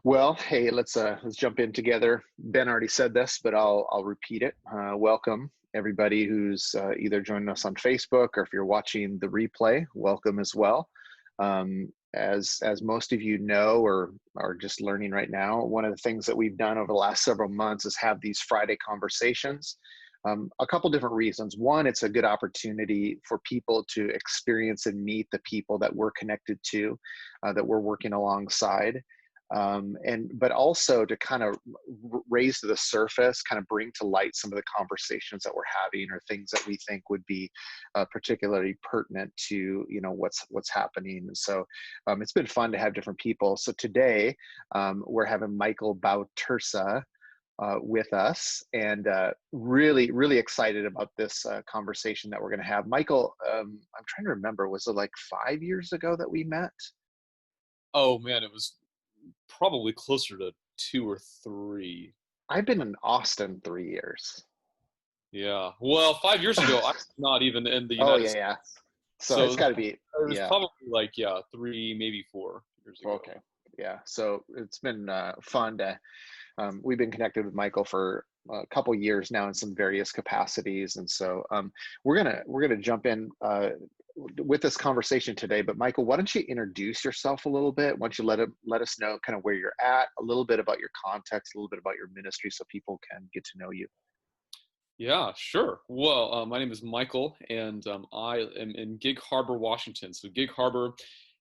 Well, hey, let's jump in together. Ben already said this, but I'll repeat it. Welcome everybody who's either joining us on Facebook, or if you're watching the replay, welcome as well. As most of you know, or are just learning right now, one of the things that we've done over the last several months is have these Friday conversations. A couple different reasons. One, it's a good opportunity for people to experience and meet the people that we're connected to, that we're working alongside. But also to kind of raise to the surface, kind of bring to light some of the conversations that we're having, or things that we think would be particularly pertinent to what's happening. And so it's been fun to have different people. So today we're having Michael Bouterse with us, and really excited about this conversation that we're going to have. Michael, I'm trying to remember, was it like 5 years ago that we met? Oh man, it was probably closer to 2 or 3. I've been in Austin 3 years. Yeah. Well, 5 years ago, I was not even in the Oh United yeah, States. yeah. So So it's got to be, it was yeah. probably like, 3, maybe 4 years ago. Okay, yeah. So it's been fun to. We've been connected with Michael for a couple years now in some various capacities, and so we're gonna jump in with this conversation today. But Michael, why don't you introduce yourself a little bit? Why don't you let us know kind of where you're at, a little bit about your context, a little bit about your ministry, so people can get to know you. Yeah, sure. Well, my name is Michael, and I am in Gig Harbor, Washington. So Gig Harbor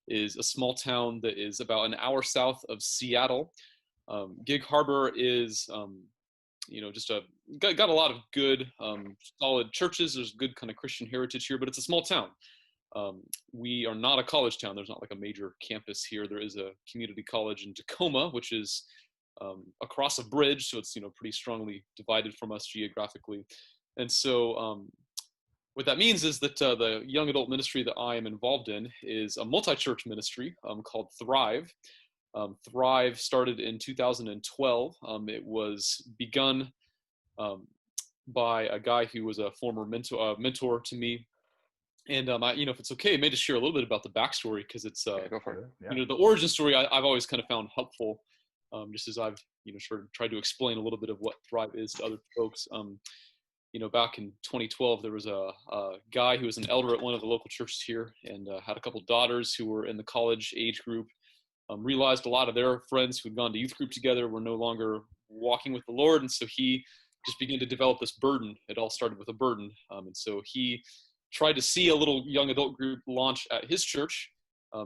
is a small town that is about an hour south of Seattle. Gig Harbor is just got a lot of good solid churches. There's good kind of Christian heritage here, but it's a small town. We are not a college town. There's not like a major campus here. There is a community college in Tacoma, which is across a bridge, so it's pretty strongly divided from us geographically. And so what that means is that the young adult ministry that I am involved in is a multi-church ministry called Thrive. Thrive started in 2012. It was begun by a guy who was a former mentor to me. And if it's okay, I may just share a little bit about the backstory, because it's Yeah, go for it. Yeah. the origin story I've always kind of found helpful, just as I've sort of tried to explain a little bit of what Thrive is to other folks. Back in 2012, there was a guy who was an elder at one of the local churches here, and had a couple daughters who were in the college age group. Realized a lot of their friends who had gone to youth group together were no longer walking with the Lord, and so he just began to develop this burden. It all started with a burden, and so he tried to see a little young adult group launch at his church,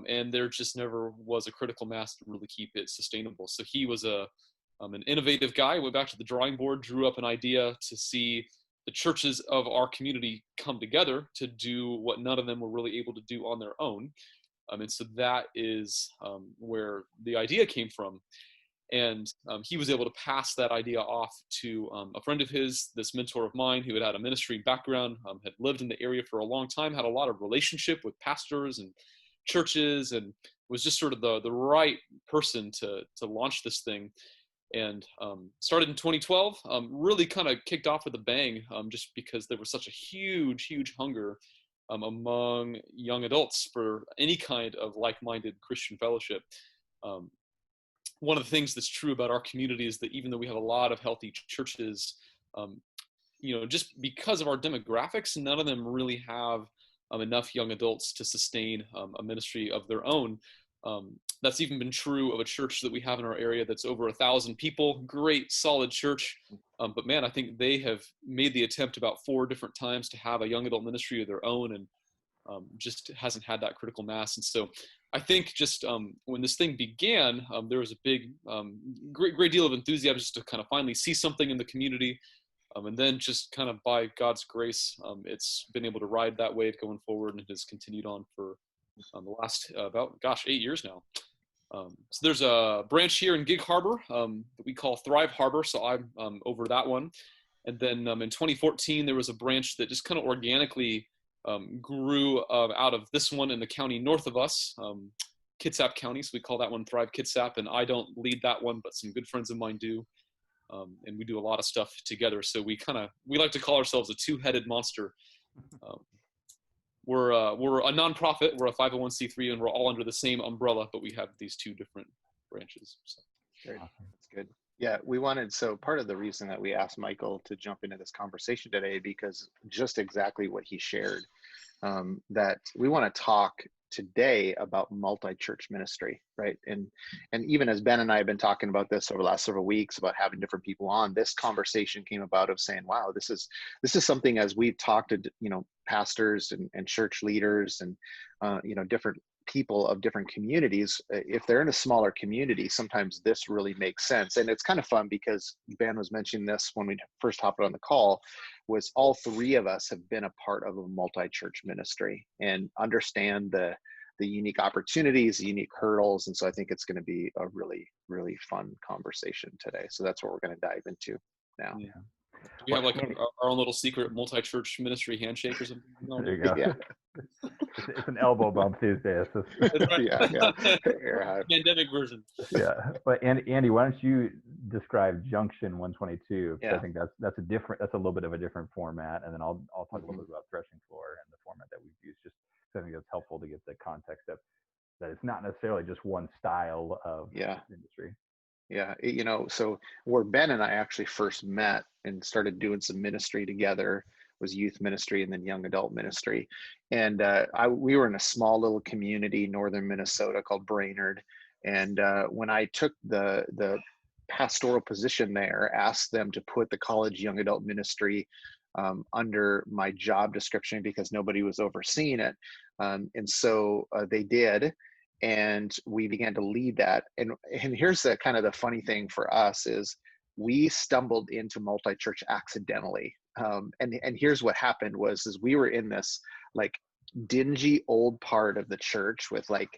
and there just never was a critical mass to really keep it sustainable. So he was an innovative guy, went back to the drawing board, drew up an idea to see the churches of our community come together to do what none of them were really able to do on their own. And so that is where the idea came from. And he was able to pass that idea off to a friend of his, this mentor of mine, who had a ministry background, had lived in the area for a long time, had a lot of relationship with pastors and churches, and was just sort of the right person to launch this thing. And started in 2012, really kind of kicked off with a bang, just because there was such a huge hunger among young adults for any kind of like-minded Christian fellowship. One of the things that's true about our community is that even though we have a lot of healthy churches, just because of our demographics, none of them really have enough young adults to sustain a ministry of their own. That's even been true of a church that we have in our area that's over 1,000 people, great, solid church. But man, I think they have made the attempt about 4 different times to have a young adult ministry of their own, and just hasn't had that critical mass. And so I think just when this thing began, there was a big, great deal of enthusiasm just to kind of finally see something in the community. And then just kind of by God's grace, it's been able to ride that wave going forward, and has continued on for the last 8 years now. So there's a branch here in Gig Harbor that we call Thrive Harbor. So I'm over that one. And then in 2014, there was a branch that just kind of organically grew out of this one in the county north of us, Kitsap County. So we call that one Thrive Kitsap. And I don't lead that one, but some good friends of mine do. And we do a lot of stuff together. So we like to call ourselves a two-headed monster. We're a nonprofit. We're a 501c3, and we're all under the same umbrella, but we have these 2 different branches. So. Great. Awesome. That's good. Yeah, so part of the reason that we asked Michael to jump into this conversation today, because just exactly what he shared, that we want to talk today about multi-church ministry, right? And even as Ben and I have been talking about this over the last several weeks about having different people on, this conversation came about of saying, wow, this is something, as we've talked to, pastors and church leaders and, different people of different communities. If they're in a smaller community, sometimes this really makes sense. And it's kind of fun because Ben was mentioning this when we first hopped on the call, was all three of us have been a part of a multi-church ministry and understand the unique opportunities, the unique hurdles. And so I think it's going to be a really, really fun conversation today. So that's what we're going to dive into now. Yeah. We have like our own little secret multi-church ministry handshake or something. There you go. Yeah. It's an elbow bump these days. Yeah. Pandemic version. Yeah. But Andy, why don't you describe Junction 122? Yeah. I think that's a little bit of a different format, and then I'll talk a little bit about Threshing Floor and the format that we've used. Just because I think it's helpful to get the context of that it's not necessarily just one style of industry. Yeah, so where Ben and I actually first met and started doing some ministry together was youth ministry and then young adult ministry. And we were in a small little community, northern Minnesota, called Brainerd. And when I took the pastoral position there, asked them to put the college young adult ministry under my job description because nobody was overseeing it. And so they did. And we began to lead that. And here's the kind of the funny thing for us is we stumbled into multi-church accidentally. And here's what happened is we were in this like dingy old part of the church with like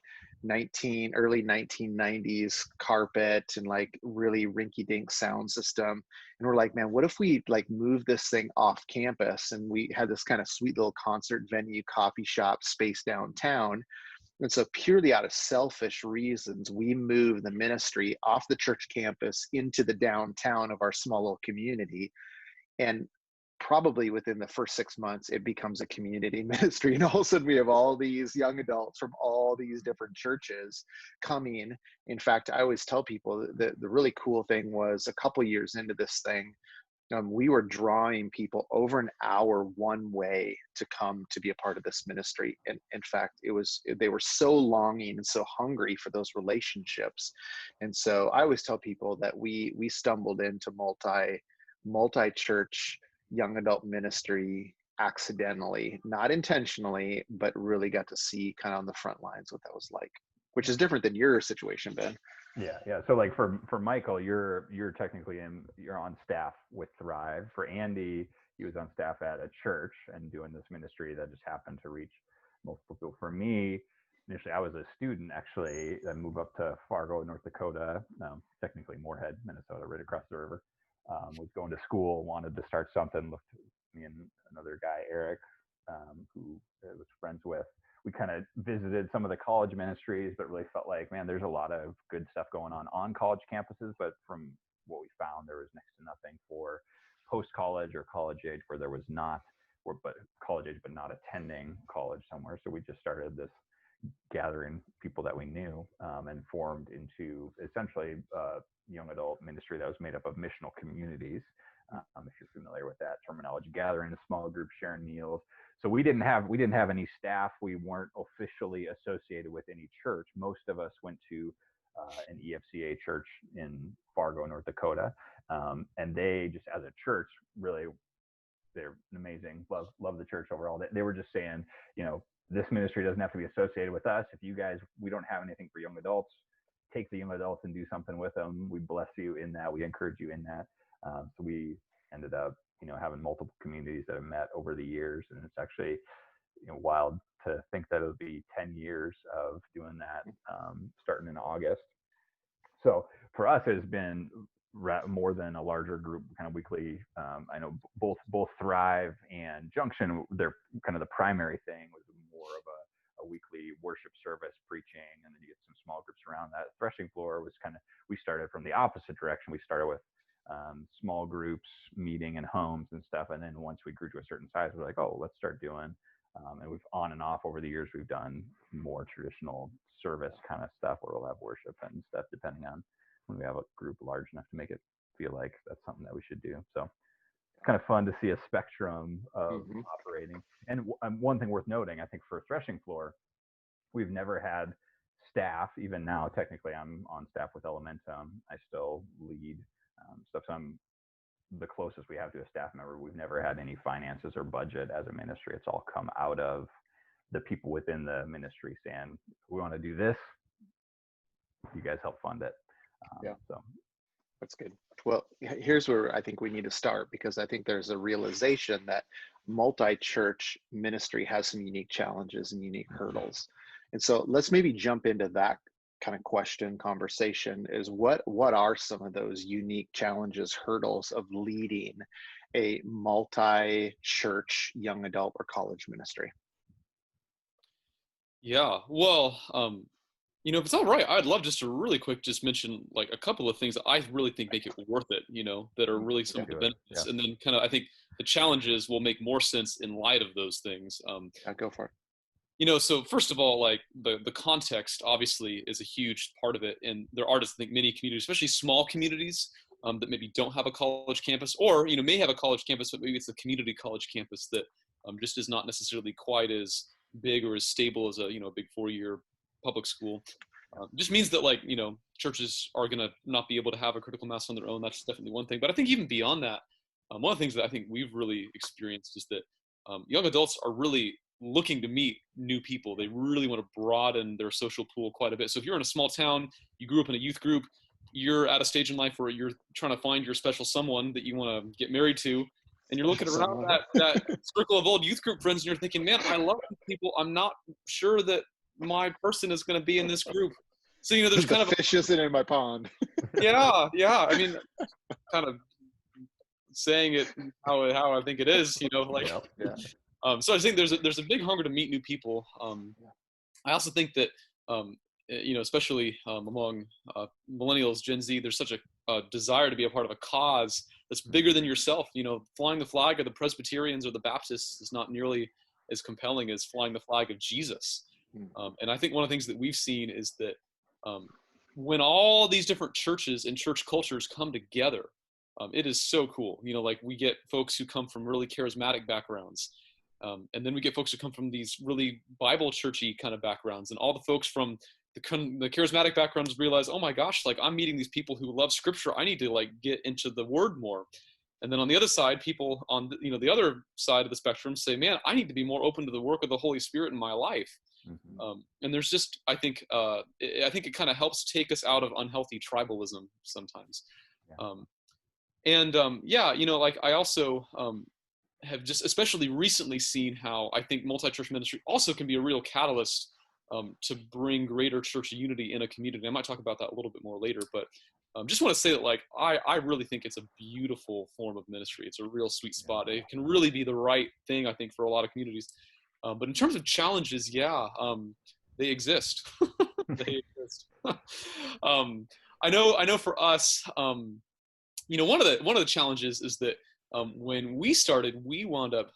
early 1990s carpet and like really rinky-dink sound system. And we're like, man, what if we like move this thing off campus? And we had this kind of sweet little concert venue, coffee shop space downtown. And so purely out of selfish reasons, we moved the ministry off the church campus into the downtown of our small little community. And probably within the first 6 months, it becomes a community ministry. And all of a sudden we have all these young adults from all these different churches coming. In fact, I always tell people that the really cool thing was a couple years into this thing, we were drawing people over an hour one way to come to be a part of this ministry. And in fact, they were so longing and so hungry for those relationships. And so I always tell people that we stumbled into multi-church young adult ministry accidentally, not intentionally, but really got to see kind of on the front lines what that was like, which is different than your situation, Ben. Yeah. So like for Michael, you're technically you're on staff with Thrive. For Andy, he was on staff at a church and doing this ministry that just happened to reach multiple people. For me, initially I was a student actually. I moved up to Fargo, North Dakota, technically Moorhead, Minnesota, right across the river. Was going to school, wanted to start something. Looked me and another guy, Eric, who I was friends with. We kind of visited some of the college ministries, but really felt like, man, there's a lot of good stuff going on college campuses. But from what we found, there was next to nothing for post-college or college age where there was not, but college age, but not attending college somewhere. So we just started this gathering people that we knew and formed into essentially young adult ministry that was made up of missional communities. If you're familiar with that terminology, gathering a small group, sharing meals. So we didn't have any staff. We weren't officially associated with any church. Most of us went to an EFCA church in Fargo, North Dakota, and they just as a church really, they're amazing. Love the church overall. They were just saying, this ministry doesn't have to be associated with us. If you guys, we don't have anything for young adults, take the young adults and do something with them. We bless you in that. We encourage you in that. So we ended up, having multiple communities that have met over the years. And it's actually, wild to think that it'll be 10 years of doing that, starting in August. So for us, it has been more than a larger group, kind of weekly. I know both Thrive and Junction, they're kind of the primary thing was more of a weekly worship service, preaching, and then you get some small groups around that. Threshing Floor was we started from the opposite direction. We started with small groups meeting in homes and stuff. And then once we grew to a certain size, we're like, oh, let's start doing, and we've on and off over the years, we've done more traditional service kind of stuff where we'll have worship and stuff depending on when we have a group large enough to make it feel like that's something that we should do. So it's kind of fun to see a spectrum of operating. And one thing worth noting, I think for Threshing Floor, we've never had staff. Even now, technically, I'm on staff with Elementum. I still lead stuff. So I'm the closest we have to a staff member. We've never had any finances or budget as a ministry. It's all come out of the people within the ministry saying, we want to do this. You guys help fund it. So that's good. Well, here's where I think we need to start, because I think there's a realization that multi-church ministry has some unique challenges and unique hurdles. And so let's maybe jump into that kind of conversation is what are some of those unique challenges, hurdles of leading a multi-church young adult or college ministry? Yeah, well, if it's all right, I'd love just to really quick just mention like a couple of things that I really think make it worth it, that are really some of the benefits. And then kind of, I think the challenges will make more sense in light of those things. Go for it. So first of all, like the context obviously is a huge part of it. And there are just, I think, many communities, especially small communities that maybe don't have a college campus, or, may have a college campus, but maybe it's a community college campus that just is not necessarily quite as big or as stable as a, big 4-year public school. Just means that like, churches are going to not be able to have a critical mass on their own. That's definitely one thing. But I think even beyond that, one of the things that I think we've really experienced is that young adults are really looking to meet new people. They really want to broaden their social pool quite a bit. So if you're in a small town, you grew up in a youth group, you're at a stage in life where you're trying to find your special someone that you want to get married to, and you're looking around that circle of old youth group friends, and you're thinking, man, I love these people. I'm not sure that my person is going to be in this group. So, there's kind of fish isn't in my pond. Yeah. I mean, kind of saying it how I think it is, like, so I think there's a big hunger to meet new people. I also think that, especially among millennials, Gen Z, there's such a desire to be a part of a cause that's bigger than yourself. Flying the flag of the Presbyterians or the Baptists is not nearly as compelling as flying the flag of Jesus. And I think one of the things that we've seen is that when all these different churches and church cultures come together, it is so cool. Like we get folks who come from really charismatic backgrounds. And then we get folks who come from these really Bible churchy kind of backgrounds, and all the folks from the charismatic backgrounds realize, oh my gosh, like I'm meeting these people who love scripture. I need to like get into the word more. And then on the other side, people on the other side of the spectrum say, man, I need to be more open to the work of the Holy Spirit in my life. And there's just, I think it kind of helps take us out of unhealthy tribalism sometimes. Like I also have just especially recently seen how I think multi-church ministry also can be a real catalyst to bring greater church unity in a community. I might talk about that a little bit more later, but just want to say that like I really think it's a beautiful form of ministry. It's a real sweet spot. It can really be the right thing, I think, for a lot of communities. But in terms of challenges, they exist. They exist. I know for us, one of the challenges is that when we started, we wound up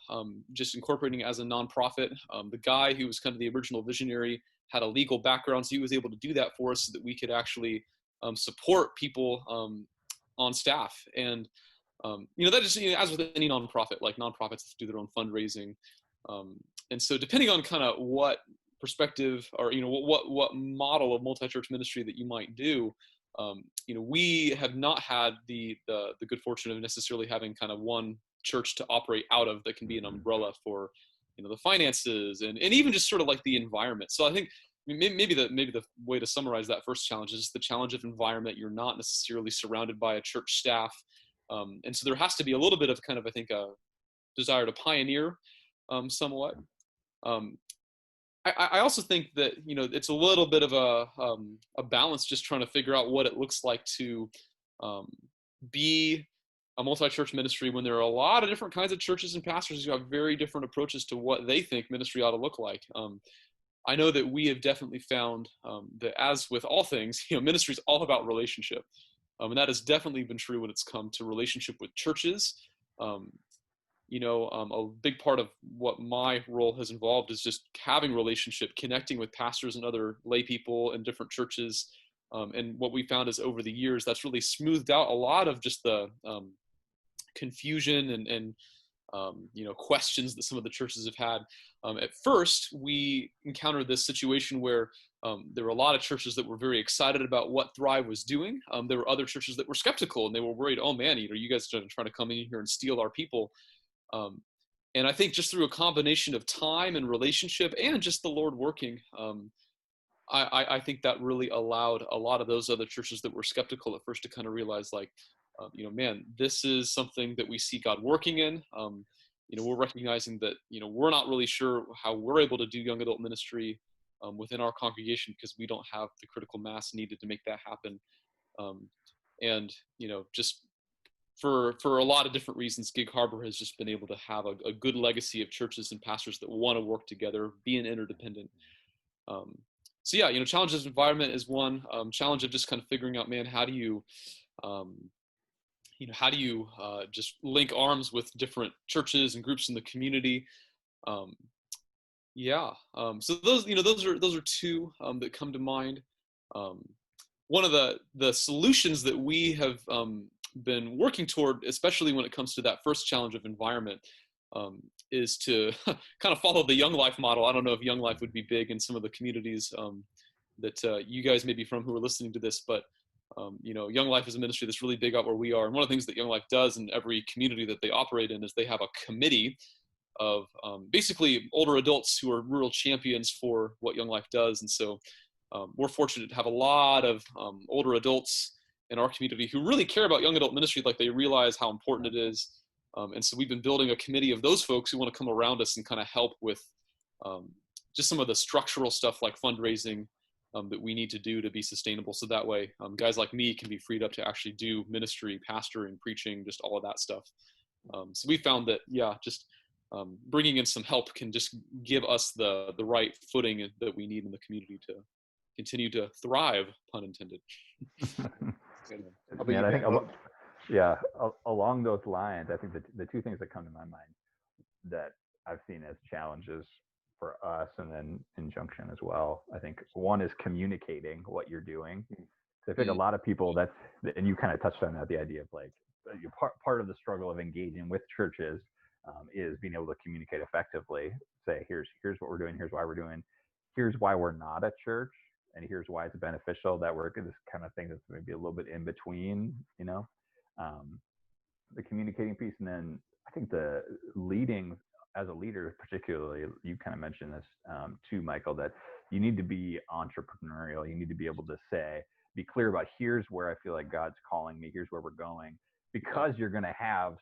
just incorporating as a nonprofit. The guy who was kind of the original visionary had a legal background, so he was able to do that for us so that we could actually support people on staff. And that just, as with any nonprofit, like nonprofits do their own fundraising. And so depending on kind of what perspective or what model of multi-church ministry that you might do, we have not had the good fortune of necessarily having kind of one church to operate out of that can be an umbrella for the finances and even just sort of like the environment. So I think maybe the way to summarize that first challenge is the challenge of environment. You're not necessarily surrounded by a church staff, and so there has to be a little bit of kind of, I think, a desire to pioneer somewhat. I also think that it's a little bit of a balance, just trying to figure out what it looks like to be a multi-church ministry when there are a lot of different kinds of churches and pastors who have very different approaches to what they think ministry ought to look like. I know that we have definitely found that, as with all things, ministry is all about relationship, and that has definitely been true when it's come to relationship with churches. A big part of what my role has involved is just having relationship, connecting with pastors and other lay people in different churches, And what we found is over the years, that's really smoothed out a lot of just the confusion and questions that some of the churches have had. At first, we encountered this situation where there were a lot of churches that were very excited about what Thrive was doing. There were other churches that were skeptical, and they were worried, oh man, you guys are trying to come in here and steal our people. And I think just through a combination of time and relationship and just the Lord working, I think that really allowed a lot of those other churches that were skeptical at first to kind of realize, like, man, this is something that we see God working in. We're recognizing that, we're not really sure how we're able to do young adult ministry within our congregation because we don't have the critical mass needed to make that happen. Just for a lot of different reasons, Gig Harbor has just been able to have a good legacy of churches and pastors that want to work together, being interdependent. Challenges of environment is one. Challenge of just kind of figuring out, man, how do you just link arms with different churches and groups in the community? So those are two that come to mind. One of the solutions that we have been working toward, especially when it comes to that first challenge of environment, is to kind of follow the Young Life model. I don't know if Young Life would be big in some of the communities that you guys may be from who are listening to this, but Young Life is a ministry that's really big out where we are. And one of the things that Young Life does in every community that they operate in is they have a committee of basically older adults who are real champions for what Young Life does. And so we're fortunate to have a lot of older adults in our community who really care about young adult ministry, like they realize how important it is. And so we've been building a committee of those folks who want to come around us and kind of help with just some of the structural stuff like fundraising that we need to do to be sustainable. So that way, guys like me can be freed up to actually do ministry, pastoring, preaching, just all of that stuff. So we found that, just bringing in some help can just give us the right footing that we need in the community to continue to thrive, pun intended. Along those lines, I think the two things that come to my mind that I've seen as challenges for us and then injunction as well, I think one is communicating what you're doing. So I think a lot of people, and you kind of touched on that, the idea of like part of the struggle of engaging with churches is being able to communicate effectively. Say, here's what we're doing, here's why we're doing, here's why we're not a church, and here's why it's beneficial that we're this kind of thing that's maybe a little bit in between, the communicating piece. And then I think the leading as a leader, particularly, you kind of mentioned this too, Michael, that you need to be entrepreneurial. You need to be able to be clear about here's where I feel like God's calling me, here's where we're going, because you're going to have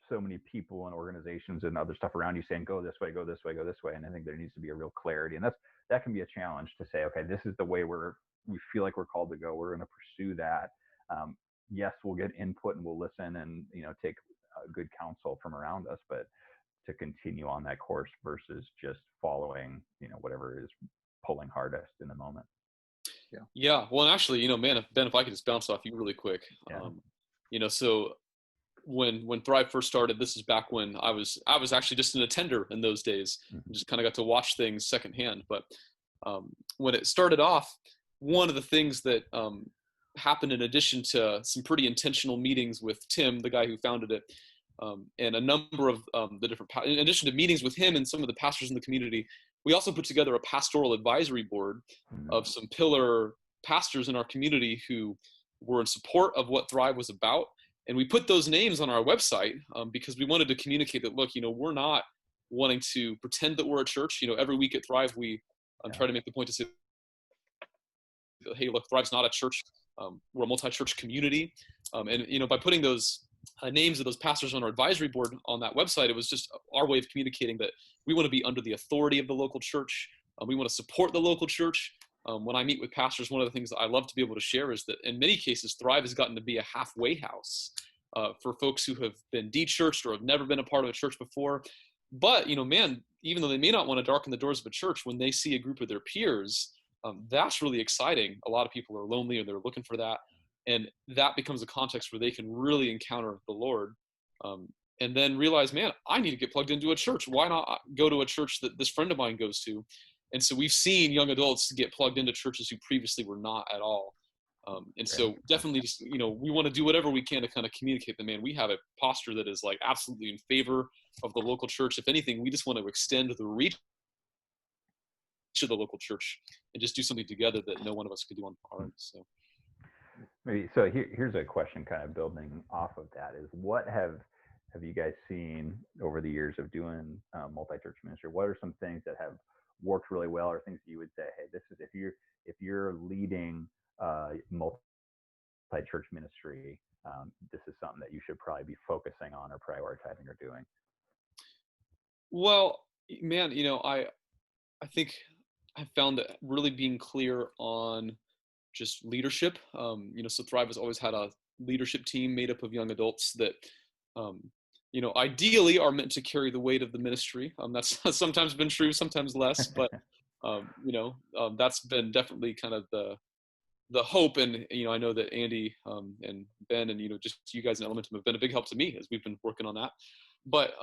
so many people and organizations and other stuff around you saying, go this way, go this way, go this way. And I think there needs to be a real clarity. And that can be a challenge to say, okay, this is the way we feel like we're called to go. We're going to pursue that. Yes, we'll get input and we'll listen and, take good counsel from around us, but to continue on that course versus just following, whatever is pulling hardest in the moment. Yeah. Well, and actually, Ben, if I could just bounce off you really quick, so when Thrive first started, this is back when I was actually just an attender in those days, just kind of got to watch things secondhand. But when it started off, one of the things that happened, in addition to some pretty intentional meetings with Tim, the guy who founded it, and a number of the different, in addition to meetings with him and some of the pastors in the community, we also put together a pastoral advisory board of some pillar pastors in our community who were in support of what Thrive was about. And we put those names on our website because we wanted to communicate that, look, we're not wanting to pretend that we're a church. Every week at Thrive, we try to make the point to say, hey, look, Thrive's not a church. We're a multi-church community. And, by putting those names of those pastors on our advisory board on that website, it was just our way of communicating that we want to be under the authority of the local church. We want to support the local church. When I meet with pastors, one of the things that I love to be able to share is that in many cases, Thrive has gotten to be a halfway house for folks who have been de-churched or have never been a part of a church before. But, man, even though they may not want to darken the doors of a church, when they see a group of their peers, that's really exciting. A lot of people are lonely and they're looking for that. And that becomes a context where they can really encounter the Lord and then realize, man, I need to get plugged into a church. Why not go to a church that this friend of mine goes to? And so we've seen young adults get plugged into churches who previously were not at all. And so definitely just, we want to do whatever we can to kind of communicate that, man, we have a posture that is like absolutely in favor of the local church. If anything, we just want to extend the reach of the local church and just do something together that no one of us could do on our own. So maybe, so here's a question kind of building off of that is, what have you guys seen over the years of doing multi-church ministry? What are some things that have worked really well, or things that you would say, hey, this is, if you're leading multi-church ministry, this is something that you should probably be focusing on or prioritizing or doing? Well, man, I think I found that really being clear on just leadership, so Thrive has always had a leadership team made up of young adults that, ideally are meant to carry the weight of the ministry. That's sometimes been true, sometimes less, but, that's been definitely kind of the hope. And, I know that Andy and Ben and, just you guys in Elementum have been a big help to me as we've been working on that. But,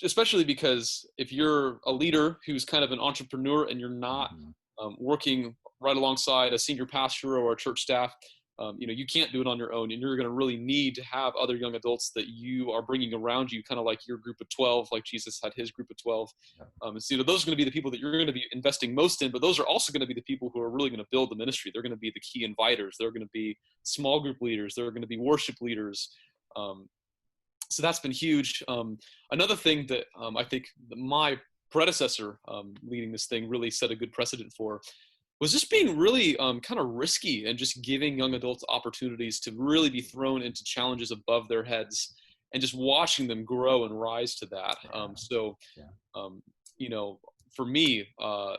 especially because if you're a leader who's kind of an entrepreneur and you're not working right alongside a senior pastor or a church staff, you can't do it on your own, and you're going to really need to have other young adults that you are bringing around you, kind of like your group of 12, like Jesus had his group of 12. And so, those are going to be the people that you're going to be investing most in, but those are also going to be the people who are really going to build the ministry. They're going to be the key inviters. They're going to be small group leaders. They're going to be worship leaders. So that's been huge. Another thing that I think my predecessor leading this thing really set a good precedent for was just being really kind of risky and just giving young adults opportunities to really be thrown into challenges above their heads and just watching them grow and rise to that. For me, I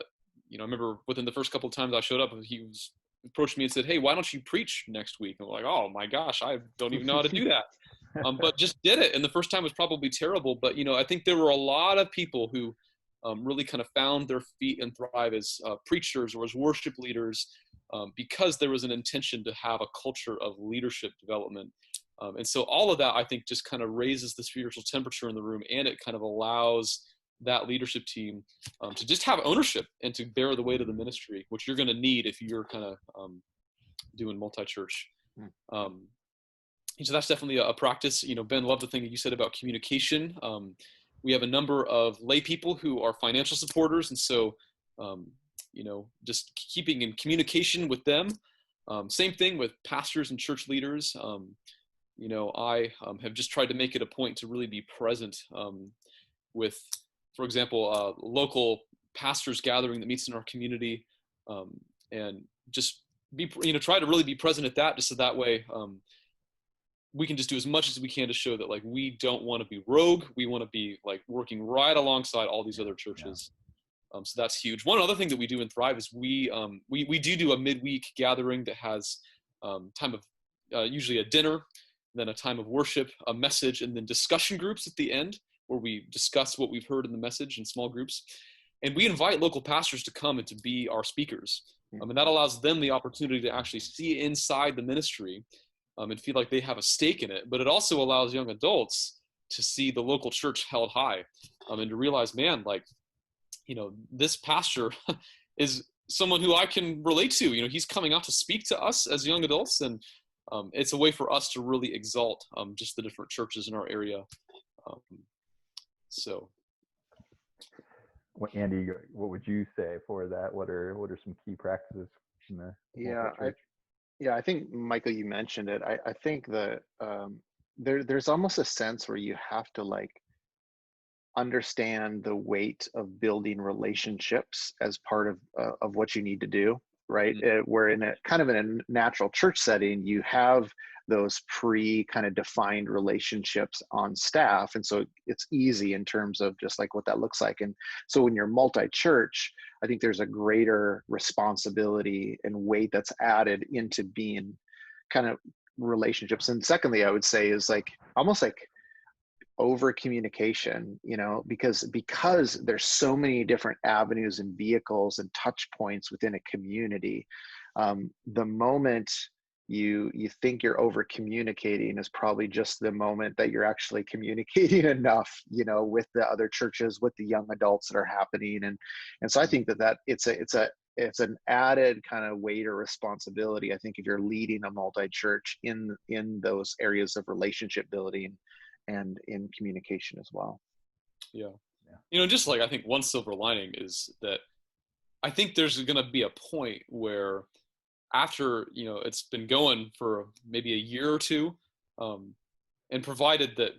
remember within the first couple of times I showed up, he approached me and said, "Hey, why don't you preach next week?" I'm like, "Oh my gosh, I don't even know how to do that." But just did it. And the first time was probably terrible. But, I think there were a lot of people who really kind of found their feet and Thrive as preachers or as worship leaders because there was an intention to have a culture of leadership development. And so all of that, I think, just kind of raises the spiritual temperature in the room, and it kind of allows that leadership team to just have ownership and to bear the weight of the ministry, which you're going to need if you're kind of doing multi-church. So that's definitely a practice. Ben, love the thing that you said about communication. We have a number of lay people who are financial supporters. And so, just keeping in communication with them. Same thing with pastors and church leaders. I have just tried to make it a point to really be present with, for example, a local pastors gathering that meets in our community, and just try to really be present at that, just so that way we can just do as much as we can to show that, like, we don't want to be rogue. We want to be like working right alongside all these other churches. So that's huge. One other thing that we do in Thrive is we do a midweek gathering that has time of usually a dinner, then a time of worship, a message, and then discussion groups at the end where we discuss what we've heard in the message in small groups. And we invite local pastors to come and to be our speakers. And that allows them the opportunity to actually see inside the ministry and feel like they have a stake in it. But it also allows young adults to see the local church held high and to realize, man, like, this pastor is someone who I can relate to. He's coming out to speak to us as young adults, and it's a way for us to really exalt just the different churches in our area. Well, Andy, what would you say for that? What are some key practices in the church? I think, Michael, you mentioned it. I think that there's almost a sense where you have to understand the weight of building relationships as part of what you need to do, right? Where in a natural church setting, you have those kind of defined relationships on staff. And so it's easy in terms of just like what that looks like. And so when you're multi-church, I think there's a greater responsibility and weight that's added into being kind of relationships. And secondly, I would say is almost like over communication, because there's so many different avenues and vehicles and touch points within a community. The moment you think you're over communicating is probably just the moment that you're actually communicating enough, with the other churches, with the young adults that are happening. And so I think that it's it's an added kind of weight or responsibility, I think, if you're leading a multi-church in those areas of relationship building and in communication as well. Yeah. Just like, I think one silver lining is that I think there's going to be a point where after, it's been going for maybe a year or two, and provided that,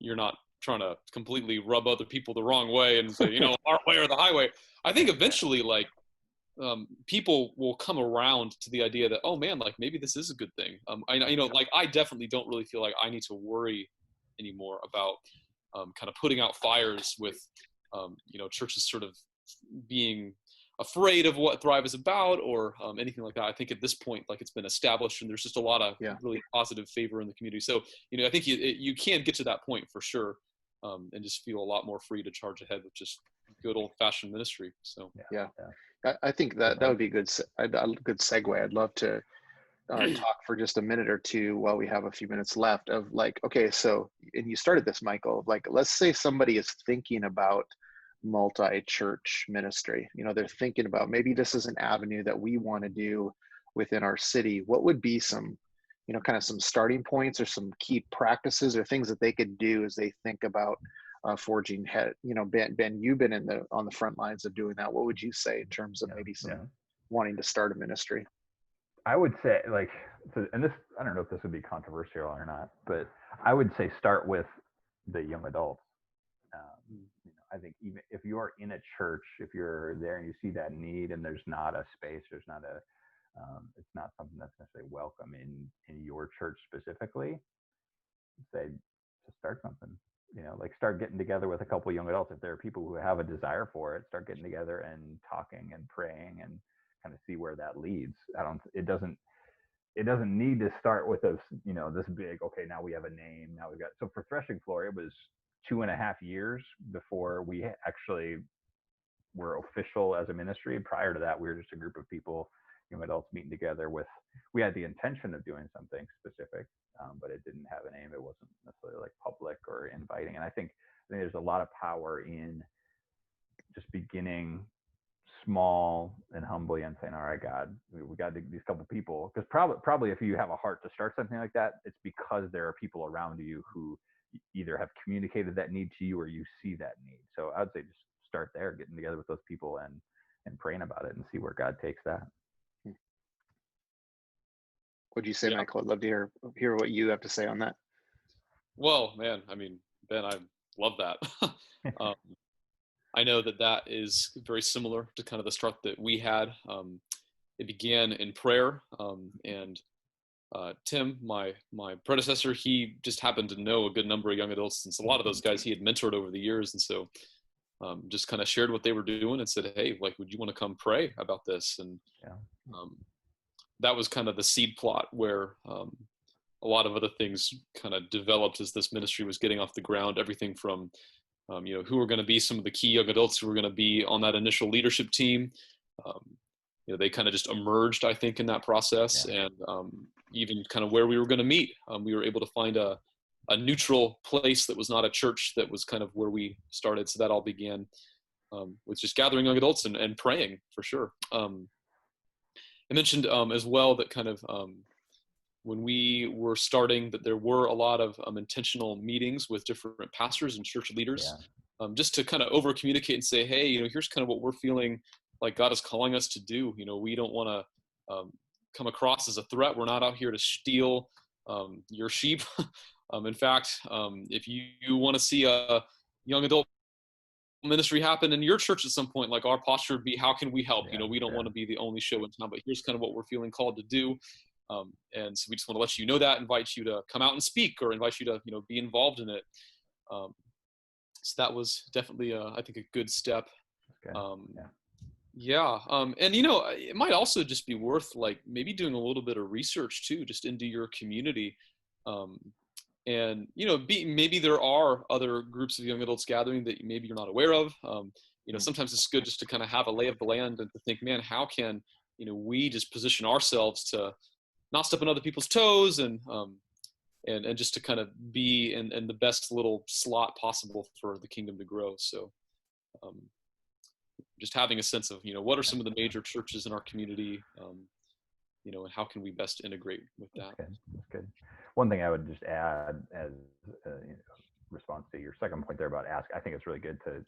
you're not trying to completely rub other people the wrong way and say, our way or the highway. I think eventually, like, people will come around to the idea that, oh man, like maybe this is a good thing. Like I definitely don't really feel like I need to worry anymore about kind of putting out fires with, churches sort of being afraid of what Thrive is about or anything like that. I think at this point, like, it's been established and there's just a lot of really positive favor in the community. So, I think you can get to that point for sure, and just feel a lot more free to charge ahead with just good old fashioned ministry. So I think that would be a good segue. I'd love to talk for just a minute or two while we have a few minutes left of like, okay, so, and you started this, Michael, like, let's say somebody is thinking about multi-church ministry. They're thinking about, maybe this is an avenue that we want to do within our city. What would be some, kind of some starting points or some key practices or things that they could do as they think about forging head? Ben, you've been on the front lines of doing that. What would you say in terms of maybe some wanting to start a ministry? I would say, like, and this, I don't know if this would be controversial or not, but I would say start with the young adults. I think even if you are in a church, if you're there and you see that need and there's not a space, there's not it's not something that's necessarily welcome in your church specifically, say, just start something. Like, start getting together with a couple of young adults. If there are people who have a desire for it, start getting together and talking and praying and kind of see where that leads. It doesn't need to start with this, this big, okay, now we have a name. Now we've got, so for Threshing Floor, it was 2.5 years before we actually were official as a ministry. Prior to that, we were just a group of people, young adults meeting together we had the intention of doing something specific, but it didn't have a name. It wasn't necessarily like public or inviting. And I think there's a lot of power in just beginning small and humbly and saying, all right, God, we got these couple people, because probably if you have a heart to start something like that, it's because there are people around you who either have communicated that need to you or you see that need. So I would say just start there, getting together with those people and praying about it and see where God takes that. What'd you say, Michael? I'd love to hear what you have to say on that. Well, man, I mean, Ben, I love that. I know that is very similar to kind of the start that we had. It began in prayer, and Tim, my predecessor, he just happened to know a good number of young adults, since a lot of those guys he had mentored over the years, and so just kind of shared what they were doing and said, hey, like, would you want to come pray about this? And that was kind of the seed plot where a lot of other things kind of developed as this ministry was getting off the ground. Everything from who were going to be some of the key young adults who were going to be on that initial leadership team. They kind of just emerged, I think, in that process, and even kind of where we were going to meet. We were able to find a neutral place that was not a church. That was kind of where we started. So that all began with just gathering young adults and praying, for sure. I mentioned as well that kind of when we were starting, that there were a lot of intentional meetings with different pastors and church leaders, just to kind of over communicate and say, hey, here's kind of what we're feeling like God is calling us to do. We don't want to come across as a threat. We're not out here to steal your sheep. In fact, if you want to see a young adult ministry happen in your church at some point, like, our posture would be, how can we help? We don't want to be the only show in town, but here's kind of what we're feeling called to do. And so we just want to let you know that, invite you to come out and speak, or invite you to, be involved in it. So that was definitely, I think, a good step. Okay. And, it might also just be worth, like, maybe doing a little bit of research too, just into your community. And, maybe there are other groups of young adults gathering that maybe you're not aware of. Sometimes it's good just to kind of have a lay of the land and to think, man, how can, we just position ourselves to not step on other people's toes and just to kind of be in the best little slot possible for the kingdom to grow. So, just having a sense of, what are some of the major churches in our community, and how can we best integrate with that? That's good. One thing I would just add as a response to your second point there about ask, I think it's really good to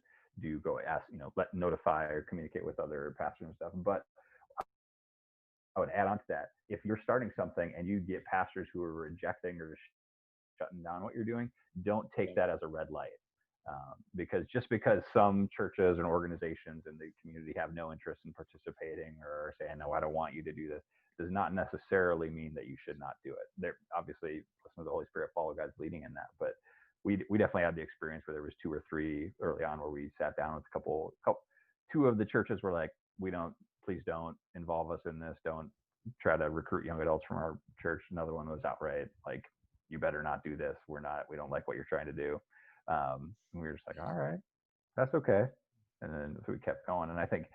go ask, notify or communicate with other pastors and stuff. But I would add on to that, if you're starting something and you get pastors who are rejecting or shutting down what you're doing, don't take that as a red light. Because some churches and organizations in the community have no interest in participating or saying, no, I don't want you to do this, does not necessarily mean that you should not do it. They're obviously listen to the Holy Spirit, follow God's leading in that. But we definitely had the experience where there was 2 or 3 early on where we sat down with two of the churches were like, please don't involve us in this. Don't try to recruit young adults from our church. Another one was outright like, you better not do this. We don't like what you're trying to do. And we were just like, all right, that's okay. And then so we kept going. And I think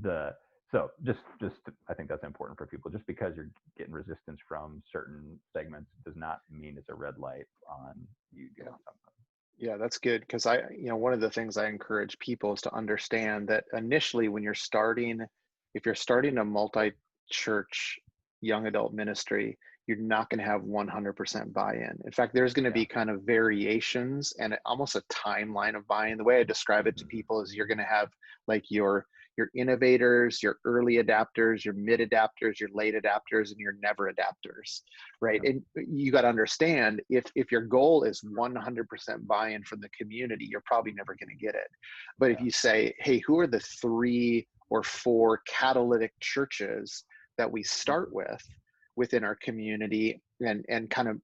I think that's important for people. Just because you're getting resistance from certain segments does not mean it's a red light on you doing something. Yeah, that's good. Because one of the things I encourage people is to understand that initially when if you're starting a multi-church young adult ministry, you're not going to have 100% buy-in. In fact, there's going to be kind of variations and almost a timeline of buy-in. The way I describe it to people is you're going to have like your innovators, your early adapters, your mid adapters, your late adapters, and your never adapters, right? And you got to understand, if your goal is 100% buy-in from the community, you're probably never going to get it. But if you say, hey, who are the 3 or 4 catalytic churches that we start within our community, and kind of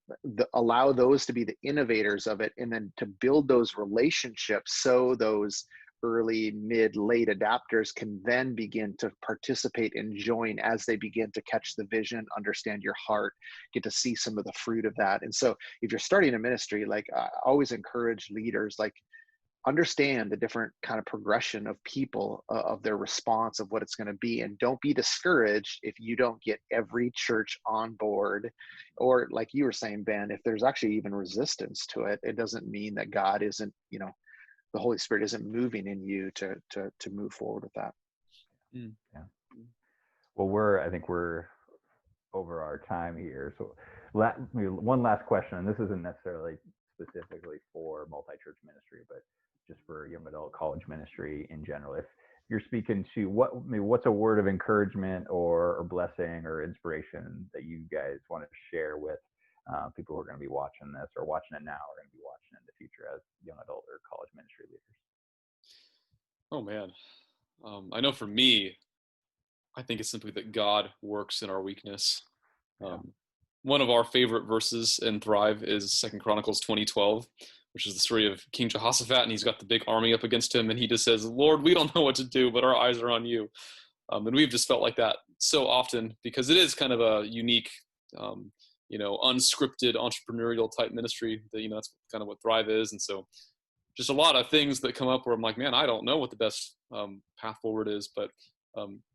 allow those to be the innovators of it, and then to build those relationships so those early, mid, late adapters can then begin to participate and join as they begin to catch the vision, understand your heart, get to see some of the fruit of that. And so if you're starting a ministry, like I always encourage leaders, like understand the different kind of progression of people, of their response of what it's going to be. And don't be discouraged if you don't get every church on board, or like you were saying, Ben, if there's actually even resistance to it, it doesn't mean that God isn't, the Holy Spirit isn't moving in you to move forward with that. Yeah. Well, I think we're over our time here. So one last question, and this isn't necessarily specifically for multi-church ministry, but just for young adult college ministry in general. If you're speaking to what's a word of encouragement or blessing or inspiration that you guys want to share with people who are going to be watching this or watching it now or going to be watching it in the future as young adult or college ministry leaders? Oh man. I know for me, I think it's simply that God works in our weakness. One of our favorite verses in Thrive is 2 Chronicles 20:12, which is the story of King Jehoshaphat, and he's got the big army up against him, and he just says, Lord, we don't know what to do, but our eyes are on you. And we've just felt like that so often, because it is kind of a unique, unscripted entrepreneurial type ministry that, that's kind of what Thrive is. And so just a lot of things that come up where I'm like, man, I don't know what the best path forward is, but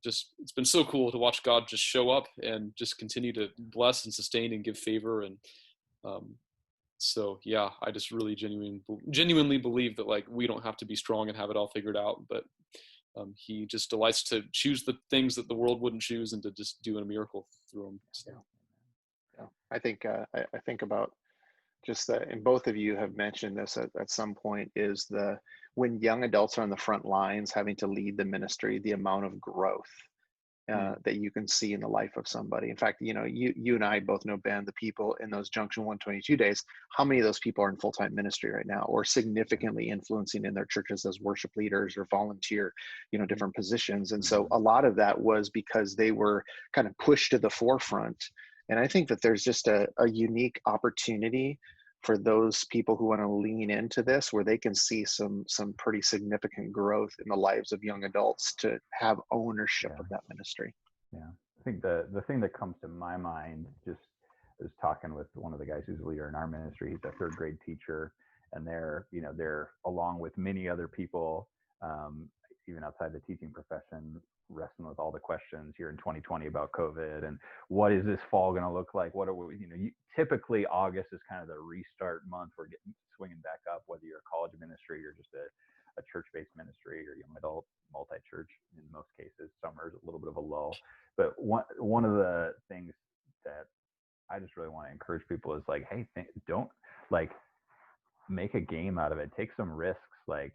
just it's been so cool to watch God just show up and just continue to bless and sustain and give favor. And so yeah, I just really genuinely believe that like we don't have to be strong and have it all figured out, but he just delights to choose the things that the world wouldn't choose and to just do a miracle through them. So. Yeah. I think about just that, and both of you have mentioned this at some point, is when young adults are on the front lines having to lead the ministry, the amount of growth that you can see in the life of somebody. In fact, you and I both know, Ben, the people in those Junction 122 days, how many of those people are in full-time ministry right now, or significantly influencing in their churches as worship leaders or volunteer, different positions. And so a lot of that was because they were kind of pushed to the forefront. And I think that there's just a unique opportunity for those people who want to lean into this, where they can see some pretty significant growth in the lives of young adults to have ownership of that ministry. Yeah, I think the thing that comes to my mind just is talking with one of the guys who's a leader in our ministry. He's a 3rd grade teacher, and they're along with many other people, even outside the teaching profession, wrestling with all the questions here in 2020 about COVID and what is this fall going to look like? What are we, typically August is kind of the restart month. We're swinging back up, whether you're a college ministry or just a church-based ministry or young adult multi-church in most cases. Summer's a little bit of a lull. But one of the things that I just really want to encourage people is like, hey, don't like make a game out of it. Take some risks. Like,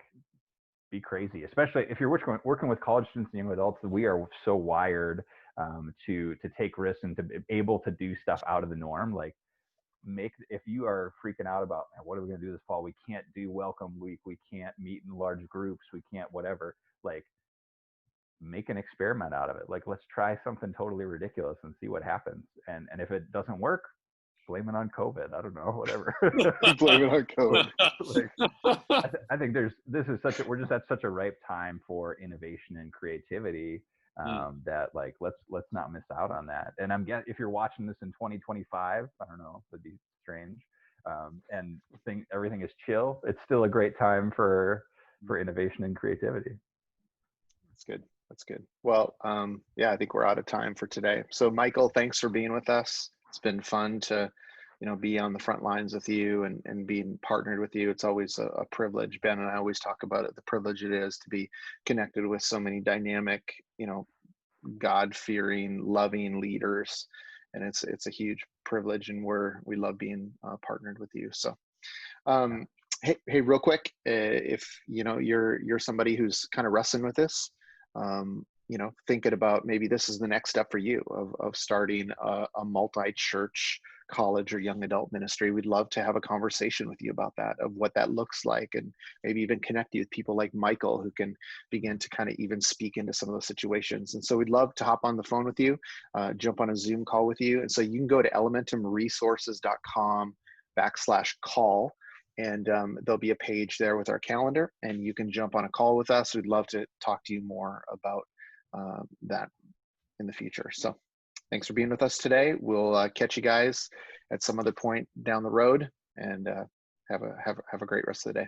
be crazy, especially if you're working with college students and young adults. We are so wired to take risks and to be able to do stuff out of the norm. Like, if you are freaking out about, man, what are we going to do this fall? We can't do welcome week. We can't meet in large groups. We can't whatever. Like, make an experiment out of it. Like, let's try something totally ridiculous and see what happens. And if it doesn't work, blame it on COVID. I don't know, whatever. Blame it on COVID. Like, I think we're just at such a ripe time for innovation and creativity that like, let's not miss out on that. And if you're watching this in 2025, I don't know, that'd be strange. And everything is chill. It's still a great time for innovation and creativity. That's good. That's good. Well, yeah, I think we're out of time for today. So Michael, thanks for being with us. It's been fun to, be on the front lines with you and being partnered with you. It's always a privilege. Ben and I always talk about it, the privilege it is to be connected with so many dynamic, God-fearing, loving leaders. And it's a huge privilege, and we love being partnered with you. So, hey, real quick, if you're somebody who's kind of wrestling with this, thinking about maybe this is the next step for you of starting a multi-church college or young adult ministry, we'd love to have a conversation with you about that, of what that looks like, and maybe even connect you with people like Michael who can begin to kind of even speak into some of those situations. And so we'd love to hop on the phone with you, jump on a Zoom call with you. And so you can go to elementumresources.com/call. And there'll be a page there with our calendar, and you can jump on a call with us. We'd love to talk to you more about that in the future. So thanks for being with us today. We'll catch you guys at some other point down the road, and have a great rest of the day.